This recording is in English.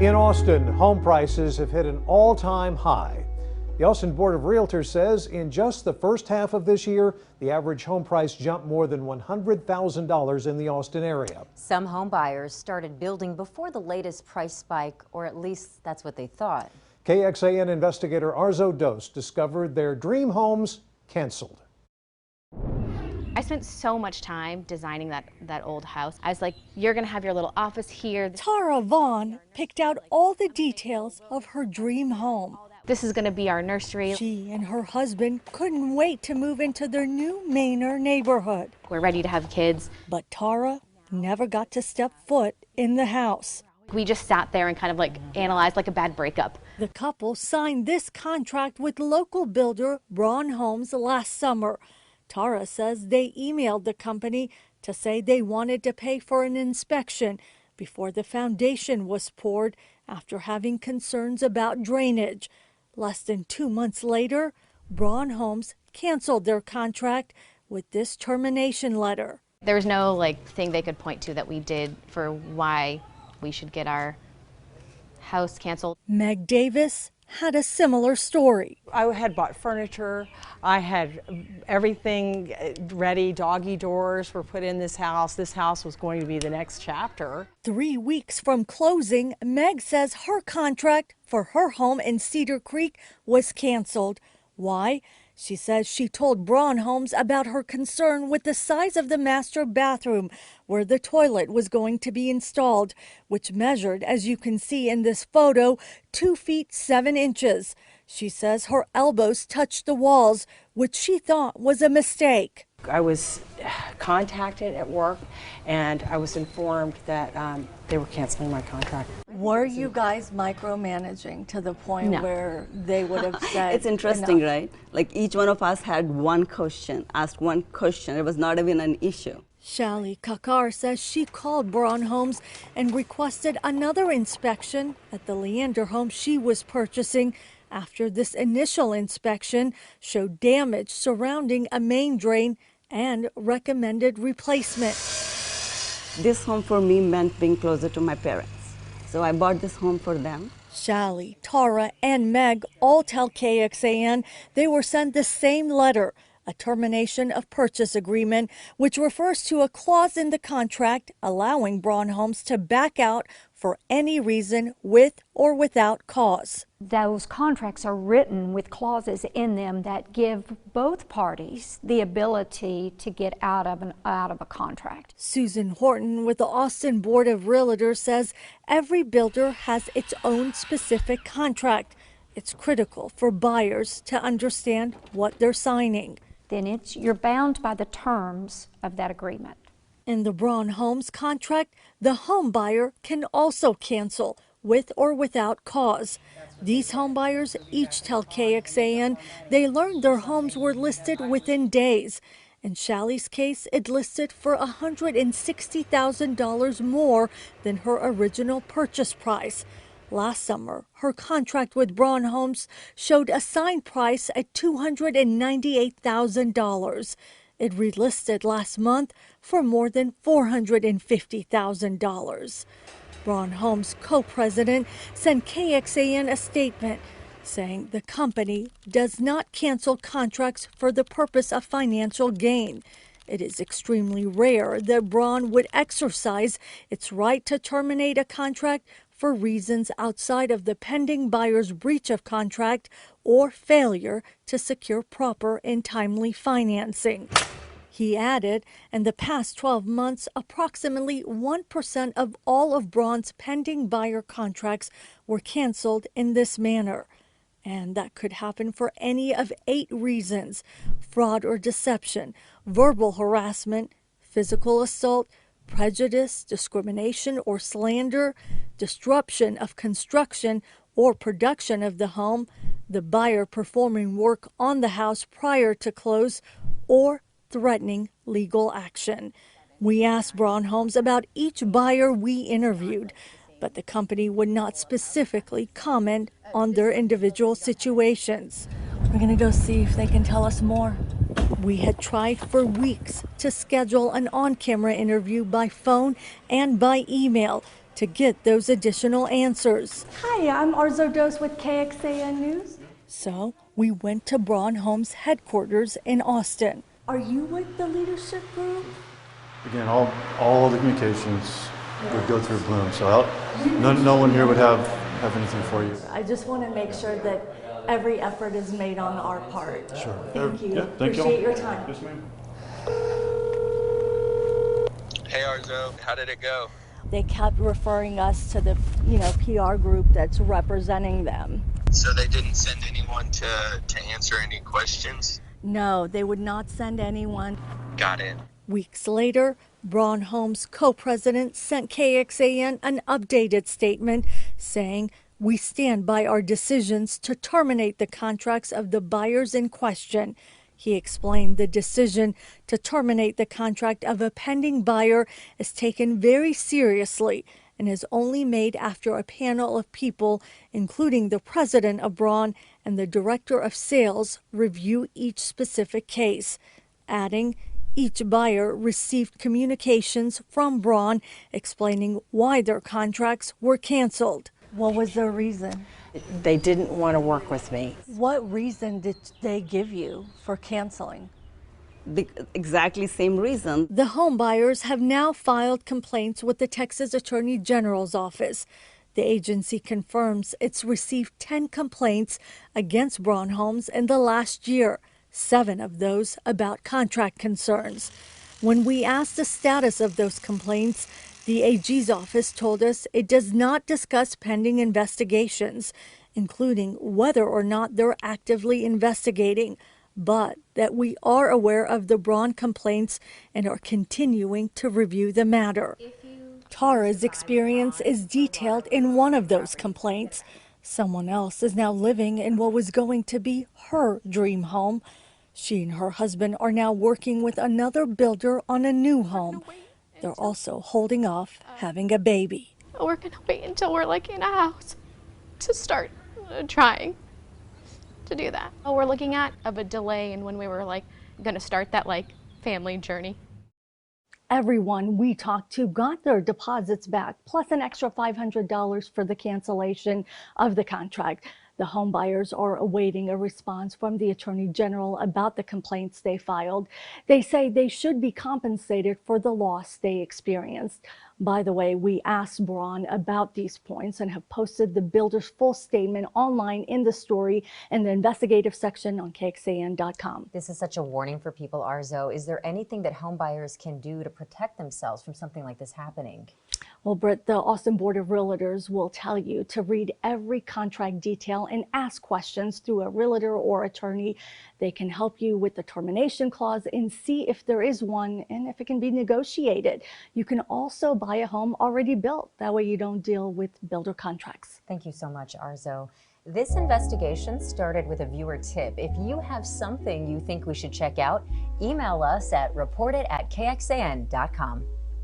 In Austin, home prices have hit an all-time high. The Austin Board of Realtors says in just the first half of this year, the average home price jumped more than $100,000 in the Austin area. Some home buyers started building before the latest price spike, or at least that's what they thought. KXAN investigator Arzo Dos discovered their dream homes canceled. I spent so much time designing that old house. I was like, you're gonna have your little office here. Tara Vaughn picked out all the details of her dream home. This is gonna be our nursery. She and her husband couldn't wait to move into their new Manor neighborhood. We're ready to have kids. But Tara never got to step foot in the house. We just sat there and kind of like analyzed like a bad breakup. The couple signed this contract with local builder Braun Homes last summer. Tara says they emailed the company to say they wanted to pay for an inspection before the foundation was poured after having concerns about drainage. Less than 2 months later, Braun Homes canceled their contract with this termination letter. There was no thing they could point to that we did for why we should get our house canceled. Meg Davis had a similar story. I had bought furniture. I had everything ready. Doggy doors were put in this house. This house was going to be the next chapter. 3 weeks from closing, Meg says her contract for her home in Cedar Creek was canceled. Why? She says she told Braun Homes about her concern with the size of the master bathroom where the toilet was going to be installed, which measured, as you can see in this photo, 2 feet 7 inches. She says her elbows touched the walls, which she thought was a mistake. I was contacted at work and I was informed that they were canceling my contract. Were you guys micromanaging to the point where they would have said It's interesting, enough? right? Like each one of us had one question, asked one question. It was not even an issue. Shali Kakar says she called Braun Homes and requested another inspection at the Leander home she was purchasing after this initial inspection showed damage surrounding a main drain and recommended replacement. This home for me meant being closer to my parents. So I bought this home for them. Shali, Tara, and Meg all tell KXAN they were sent the same letter, a termination of purchase agreement, which refers to a clause in the contract allowing Braun Homes to back out for any reason with or without cause. Those contracts are written with clauses in them that give both parties the ability to get out of a contract. Susan Horton with the Austin Board of Realtors says every builder has its own specific contract. It's critical for buyers to understand what they're signing. Then you're bound by the terms of that agreement. In the Braun Homes contract, the home buyer can also cancel with or without cause. These home buyers each tell KXAN they learned their homes were listed within days. In Shali's case, it listed for $160,000 more than her original purchase price. Last summer, her contract with Braun Homes showed a signed price at $298,000. It relisted last month for more than $450,000. Braun Homes co-president sent KXAN a statement saying the company does not cancel contracts for the purpose of financial gain. It is extremely rare that Braun would exercise its right to terminate a contract for reasons outside of the pending buyer's breach of contract or failure to secure proper and timely financing. He added, in the past 12 months, approximately 1% of all of Braun's pending buyer contracts were canceled in this manner. And that could happen for any of 8 reasons: fraud or deception, verbal harassment, physical assault, prejudice, discrimination or slander, disruption of construction or production of the home, the buyer performing work on the house prior to close, or threatening legal action. We asked Braun Homes about each buyer we interviewed, but the company would not specifically comment on their individual situations. We're going to go see if they can tell us more. We had tried for weeks to schedule an on-camera interview by phone and by email, to get those additional answers. Hi, I'm Arzo Dos with KXAN News. So we went to Braun Homes headquarters in Austin. Are you with the leadership group? Again, all the communications would go through Bloom, so no one here would have anything for you. I just want to make sure that every effort is made on our part. Sure. Thank you. Yeah, thank you. Appreciate your time. Yes, ma'am. Hey Arzo, how did it go? They kept referring us to the PR group that's representing them. So they didn't send anyone to answer any questions? No, they would not send anyone. Got it. Weeks later, Braun Homes co-president sent KXAN an updated statement saying, "We stand by our decisions to terminate the contracts of the buyers in question." He explained the decision to terminate the contract of a pending buyer is taken very seriously and is only made after a panel of people, including the president of Braun and the director of sales, review each specific case, adding, each buyer received communications from Braun explaining why their contracts were canceled. What was their reason? They didn't want to work with me. What reason did they give you for canceling? The exactly same reason. The home buyers have now filed complaints with the Texas Attorney General's office. The agency confirms it's received 10 complaints against Braun Homes in the last year, 7 of those about contract concerns. When we asked the status of those complaints, the AG's office told us it does not discuss pending investigations, including whether or not they're actively investigating, but that we are aware of the Braun complaints and are continuing to review the matter. Tara's experience is detailed in one of those complaints. Someone else is now living in what was going to be her dream home. She and her husband are now working with another builder on a new home. They're also holding off having a baby. We're gonna wait until we're like in a house to start trying to do that. We're looking at a delay in when we were like gonna start that like family journey. Everyone we talked to got their deposits back, plus an extra $500 for the cancellation of the contract. The home buyers are awaiting a response from the Attorney General about the complaints they filed. They say they should be compensated for the loss they experienced. By the way, we asked Braun about these points and have posted the builder's full statement online in the story in the investigative section on KXAN.com. This is such a warning for people, Arzo. Is there anything that home buyers can do to protect themselves from something like this happening? Well, Britt, the Austin Board of Realtors will tell you to read every contract detail and ask questions through a realtor or attorney. They can help you with the termination clause and see if there is one and if it can be negotiated. You can also buy a home already built. That way you don't deal with builder contracts. Thank you so much, Arzo. This investigation started with a viewer tip. If you have something you think we should check out, email us at reportit@kxan.com.